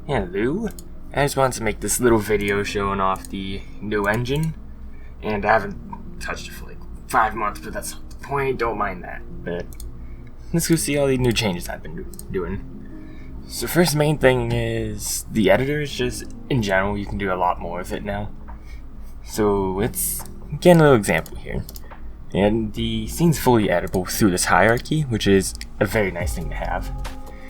Hello, I just wanted to make this little video showing off the new engine, and I haven't touched it for like 5 months, but that's not the point, don't mind that. But let's go see all the new changes I've been doing. So first main thing is the editor is just, in general, you can do a lot more with it now. So let's get a little example here. And the scene's fully editable through this hierarchy, which is a very nice thing to have.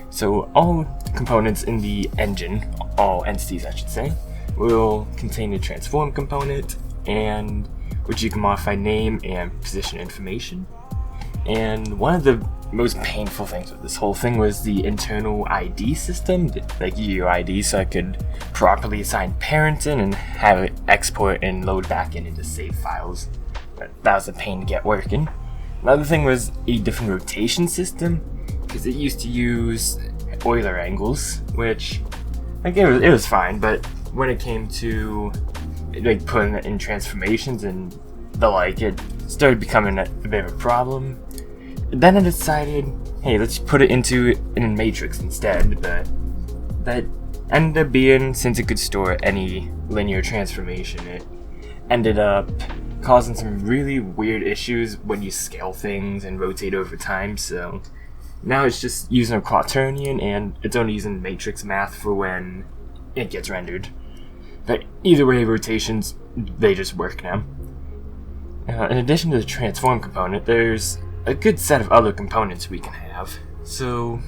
So all components in the engine, all entities I should say, will contain a transform component, and which you can modify name and position information. And one of the most painful things with this whole thing was the internal ID system, like UUID, so I could properly assign parents in and have it export and load back into save files. But that was a pain to get working. Another thing was a different rotation system, because it used to use Euler angles, which like it was fine, but when it came to like putting it in transformations and the like, it started becoming a bit of a problem. Then I decided, hey, let's put it into a matrix instead, but that ended up being, since it could store any linear transformation, it ended up causing some really weird issues when you scale things and rotate over time. So now it's just using a quaternion, and it's only using matrix math for when it gets rendered. But either way, rotations, they just work now. In addition to the transform component, there's a good set of other components we can have. So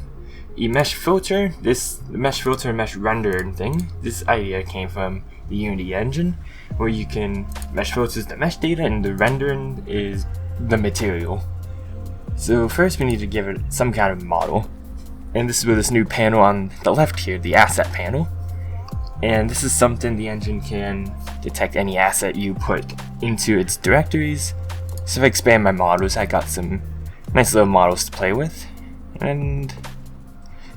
the mesh filter, the mesh filter and mesh render thing, this idea came from the Unity engine, where you can mesh filters the mesh data and the rendering is the material. So first we need to give it some kind of model, and this is with this new panel on the left here, the asset panel. And this is something the engine can detect any asset you put into its directories. So if I expand my models, I got some nice little models to play with. And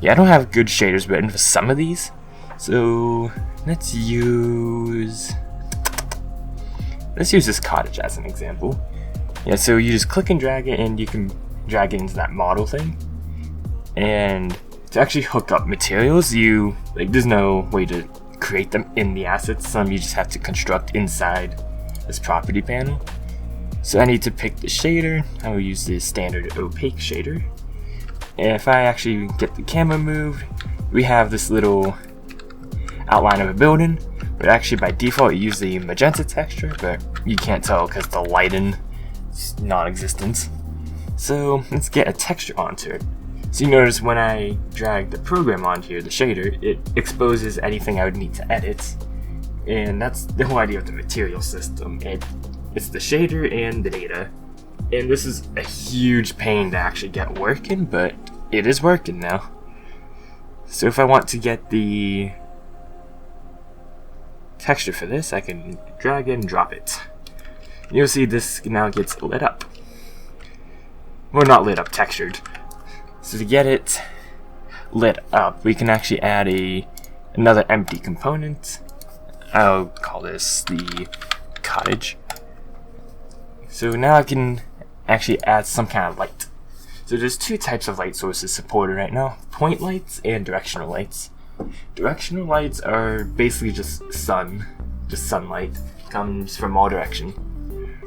yeah, I don't have good shaders written for some of these, so let's use this cottage as an example. Yeah, so you just click and drag it, and you can drag it into that model thing. And to actually hook up materials, there's no way to create them in the assets. Some you just have to construct inside this property panel. So I need to pick the shader. I will use the standard opaque shader. And if I actually get the camera moved, we have this little outline of a building, but actually by default it uses the magenta texture, but you can't tell because the lighting is non-existent. So let's get a texture onto it. So you notice when I drag the program onto here, the shader, it exposes anything I would need to edit. And that's the whole idea of the material system. It's the shader and the data. And this is a huge pain to actually get working, but it is working now. So if I want to get the texture for this, I can drag it and drop it. You'll see this now gets lit up. Well, not lit up, textured. So to get it lit up, we can actually add another empty component. I'll call this the cottage. So now I can actually add some kind of light. So there's two types of light sources supported right now: point lights and directional lights. Directional lights are basically just sunlight. Comes from all direction.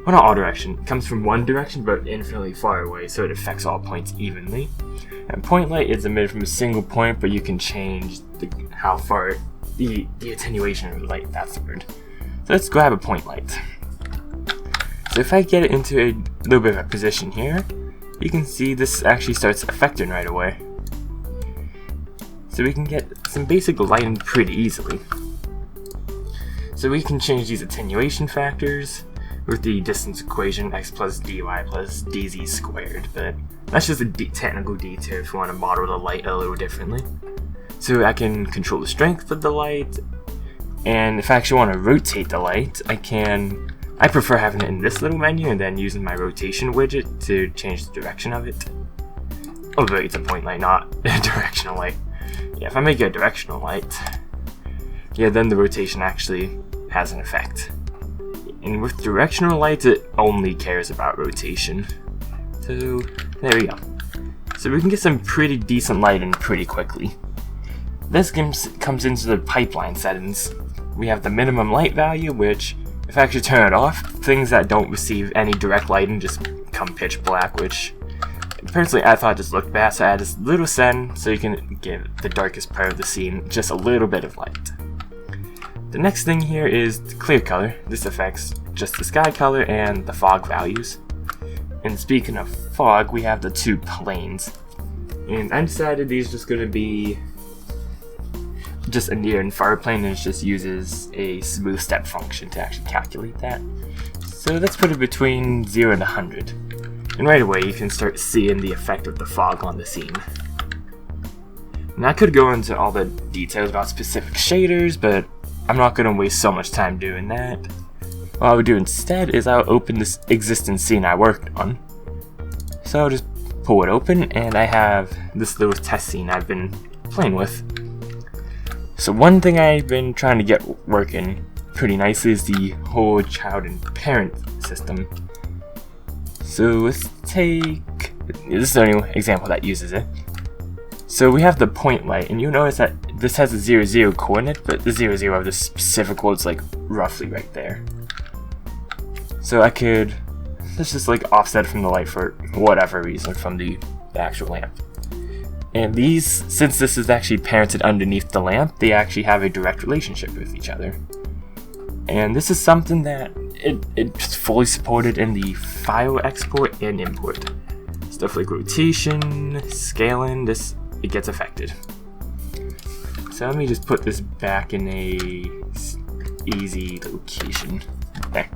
Well, not all direction. It comes from one direction, but infinitely far away, so it affects all points evenly. And point light is emitted from a single point, but you can change how far the attenuation of the light. That's the word. So let's grab a point light. So if I get it into a little bit of a position here, you can see this actually starts affecting right away. So we can get some basic lighting pretty easily. So we can change these attenuation factors with the distance equation, x plus dy plus dz squared, but that's just a technical detail if you want to model the light a little differently. So I can control the strength of the light, and if I actually want to rotate the light, I prefer having it in this little menu and then using my rotation widget to change the direction of it. Oh, but it's a point light, not a directional light. Yeah, if I make it a directional light, yeah, then the rotation actually has an effect. And with directional lights, it only cares about rotation. So there we go. So we can get some pretty decent lighting pretty quickly. this comes into the pipeline settings. We have the minimum light value, which, if I actually turn it off, things that don't receive any direct lighting just come pitch black, which personally I thought just looked bad, so I add this little setting so you can give the darkest part of the scene just a little bit of light. The next thing here is the clear color. This affects just the sky color and the fog values. And speaking of fog, we have the two planes. And I decided these are just going to be just a near and far plane, and it just uses a smooth step function to actually calculate that. So let's put it between 0 and 100. And right away you can start seeing the effect of the fog on the scene. Now I could go into all the details about specific shaders, but I'm not going to waste so much time doing that. What I would do instead is I'll open this existing scene I worked on. So I'll just pull it open, and I have this little test scene I've been playing with. So one thing I've been trying to get working pretty nicely is the whole child and parent system. So let's take, this is the only example that uses it. So we have the point light, and you'll notice that this has a 0, 0 coordinate, but the 0, 0 of the specific one is like roughly right there. So I could, let's just like offset from the light for whatever reason from the actual lamp. And these, since this is actually parented underneath the lamp, they actually have a direct relationship with each other. And this is something that it's fully supported in the file export and import. Stuff like rotation, scaling, it gets affected. So let me just put this back in a easy location. There.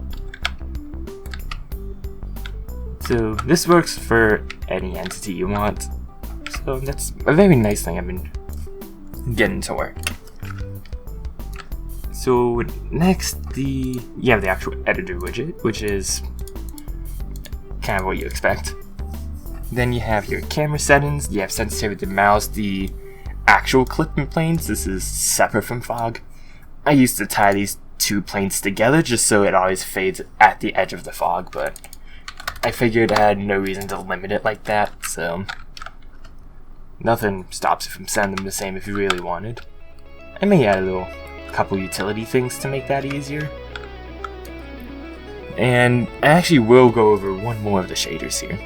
So this works for any entity you want. So that's a very nice thing I've been getting to work. So next, you have the actual editor widget, which is kind of what you expect. Then you have your camera settings, you have sensitivity to mouse, the actual clipping planes. This is separate from fog. I used to tie these two planes together just so it always fades at the edge of the fog, but I figured I had no reason to limit it like that, so nothing stops you from sending them the same if you really wanted. I may add a couple utility things to make that easier. And I actually will go over one more of the shaders here,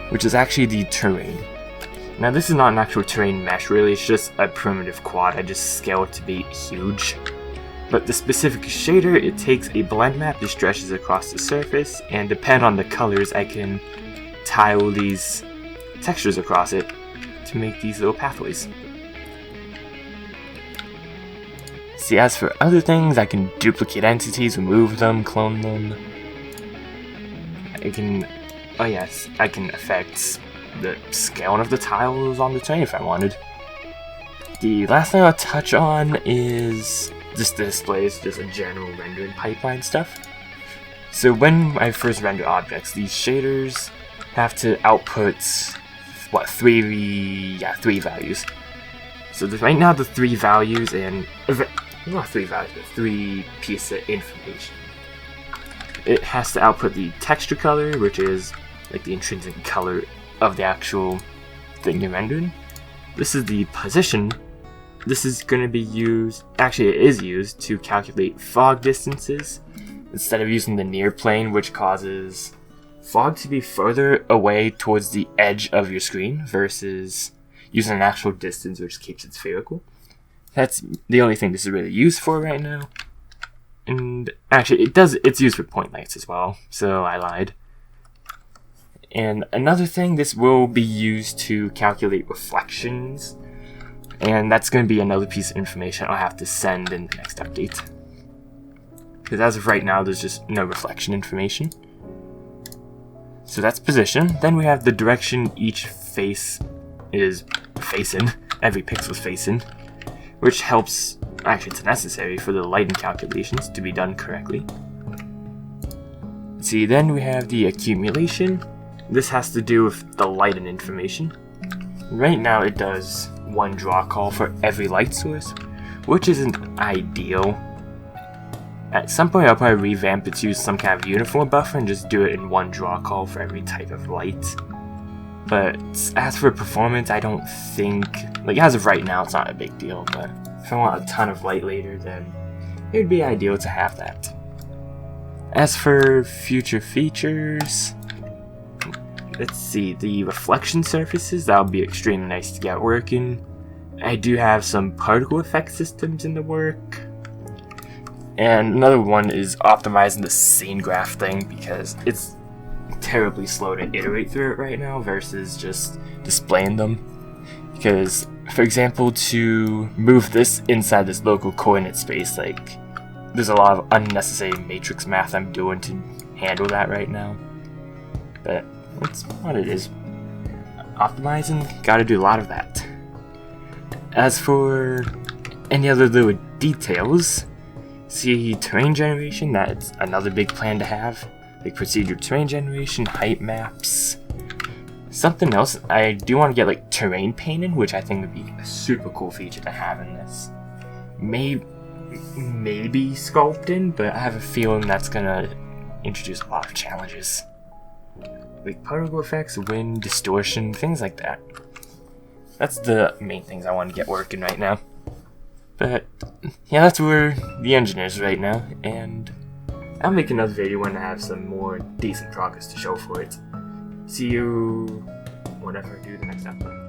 which is actually the terrain. Now this is not an actual terrain mesh really, it's just a primitive quad, I just scale it to be huge. But the specific shader, it takes a blend map that stretches across the surface, and depending on the colors I can tile these textures across it to make these little pathways. See, as for other things, I can duplicate entities, remove them, clone them. I can affect the scaling of the tiles on the terrain if I wanted. The last thing I'll touch on is just the displays, just a general rendering pipeline stuff. So when I first render objects, these shaders have to output three values. So right now the 3 values and not 3 values, but 3 pieces of information. It has to output the texture color, which is like the intrinsic color of the actual thing you're rendering. This is the position. This is going to be used, actually it is used to calculate fog distances instead of using the near plane, which causes fog to be further away towards the edge of your screen versus using an actual distance which keeps it spherical. That's the only thing this is really used for right now. And actually it's used for point lights as well, so I lied. And another thing, this will be used to calculate reflections, and that's going to be another piece of information I'll have to send in the next update. Because as of right now, there's just no reflection information. So that's position. Then we have the direction each face is facing, every pixel's facing, which helps, actually it's necessary for the lighting calculations to be done correctly. See, then we have the accumulation. This has to do with the lighting information. Right now it does one draw call for every light source, which isn't ideal. At some point I'll probably revamp it to use some kind of uniform buffer and just do it in one draw call for every type of light. But as for performance, I don't think, like, as of right now, it's not a big deal, but if I want a ton of light later, then it would be ideal to have that. As for future features, let's see, the reflection surfaces, that would be extremely nice to get working. I do have some particle effect systems in the work. And another one is optimizing the scene graph thing, because it's terribly slow to iterate through it right now versus just displaying them. Because, for example, to move this inside this local coordinate space, like, there's a lot of unnecessary matrix math I'm doing to handle that right now. But it's what it is. Optimizing, gotta do a lot of that. As for any other little details, see terrain generation, that's another big plan to have. Like procedural terrain generation, height maps. Something else, I do want to get like terrain painting, which I think would be a super cool feature to have in this. Maybe sculpting, but I have a feeling that's gonna introduce a lot of challenges. Like particle effects, wind, distortion, things like that. That's the main things I want to get working right now. But yeah, that's where the engine is right now, and I'll make another video when I have some more decent progress to show for it. See you whenever I do the next episode.